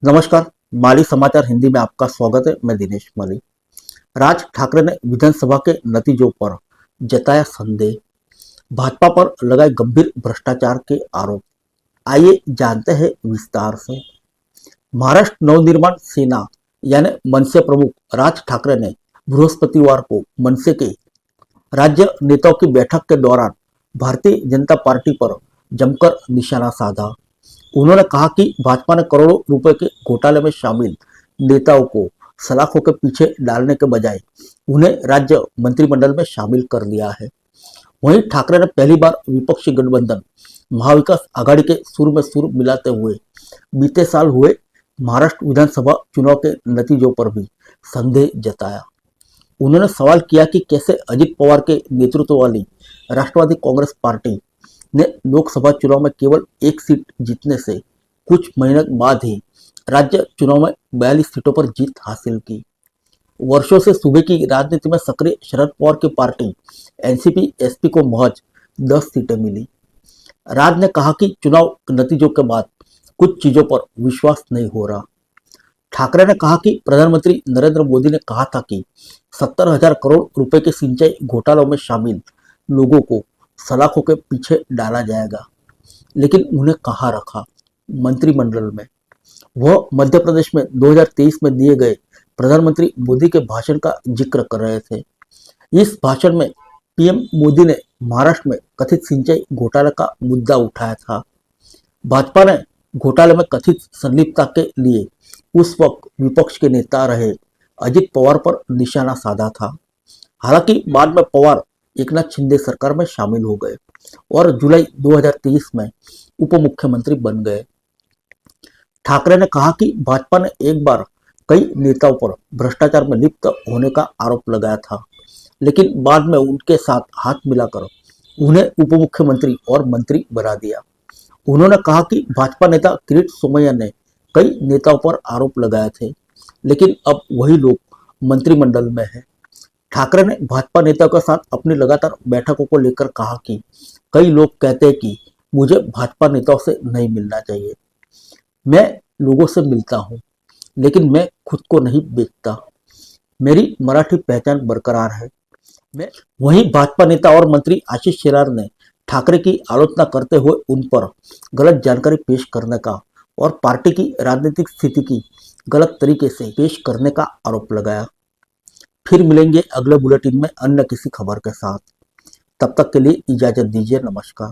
नमस्कार। माली समाचार हिंदी में आपका स्वागत है। मैं दिनेश माली। राज ठाकरे ने विधानसभा के नतीजों पर जताया संदेह। भाजपा पर लगाए गंभीर भ्रष्टाचार के आरोप। आइए जानते हैं विस्तार से। महाराष्ट्र नवनिर्माण सेना यानी मनसे प्रमुख राज ठाकरे ने बृहस्पतिवार को मनसे के राज्य नेताओं की बैठक के दौरान भारतीय जनता पार्टी पर जमकर निशाना साधा। उन्होंने कहा कि भाजपा ने करोड़ों रुपए के घोटाले में शामिल नेताओं को सलाखों के पीछे डालने के बजाय उन्हें राज्य मंत्रिमंडल में शामिल कर लिया है। वहीं ठाकरे ने पहली बार विपक्षी गठबंधन महाविकास आघाड़ी के सुर में सुर मिलाते हुए बीते साल हुए महाराष्ट्र विधानसभा चुनाव के नतीजों पर भी संदेह जताया। उन्होंने सवाल किया कि कैसे अजित पवार के नेतृत्व वाली राष्ट्रवादी कांग्रेस पार्टी ने लोकसभा चुनाव में केवल एक सीट जीतने से कुछ महीने बाद ही राज्य चुनाव में 42 सीटों पर जीत हासिल की। वर्षों से सूबे की राजनीति में सक्रिय शरद पवार की पार्टी एनसीपी एसपी को महज 10 सीटें मिली। राज ने कहा कि चुनाव नतीजों के बाद कुछ चीजों पर विश्वास नहीं हो रहा। ठाकरे ने कहा कि प्रधानमंत्री नरेंद्र मोदी ने कहा था कि 70,000 करोड़ रुपए के सिंचाई घोटालों में शामिल लोगों को सलाखों के पीछे डाला जाएगा, लेकिन उन्हें कहाँ रखा? मंत्रिमंडल में। वह मध्य प्रदेश में 2023 में दिए गए प्रधानमंत्री मोदी के भाषण का जिक्र कर रहे थे। इस भाषण में पीएम मोदी ने महाराष्ट्र में कथित सिंचाई घोटाले का मुद्दा उठाया था। भाजपा ने घोटाले में कथित संलिप्तता के लिए उस वक्त विपक्ष के नेता रहे अजित पवार पर निशाना साधा था। हालांकि बाद में पवार एकनाथ शिंदे सरकार में शामिल हो गए और जुलाई 2023 में उप मुख्यमंत्री बन गए। ठाकरे ने कहा कि भाजपा ने एक बार कई नेताओं पर भ्रष्टाचार में लिप्त होने का आरोप लगाया था, लेकिन बाद में उनके साथ हाथ मिलाकर उन्हें उप मुख्यमंत्री और मंत्री बना दिया। उन्होंने कहा कि भाजपा नेता किरीट सोमैया ने कई नेताओं पर आरोप लगाए थे, लेकिन अब वही लोग मंत्रिमंडल में हैं। ठाकरे ने भाजपा नेताओं के साथ अपनी लगातार बैठकों को लेकर कहा कि कई लोग कहते हैं कि मुझे भाजपा नेताओं से नहीं मिलना चाहिए। मैं लोगों से मिलता हूं, लेकिन मैं खुद को नहीं बेचता। मेरी मराठी पहचान बरकरार है। मैं वहीं भाजपा नेता और मंत्री आशीष शेलार ने ठाकरे की आलोचना करते हुए उन पर गलत जानकारी पेश करने का और पार्टी की राजनीतिक स्थिति की गलत तरीके से पेश करने का आरोप लगाया। फिर मिलेंगे अगले बुलेटिन में अन्य किसी खबर के साथ। तब तक के लिए इजाजत दीजिए। नमस्कार।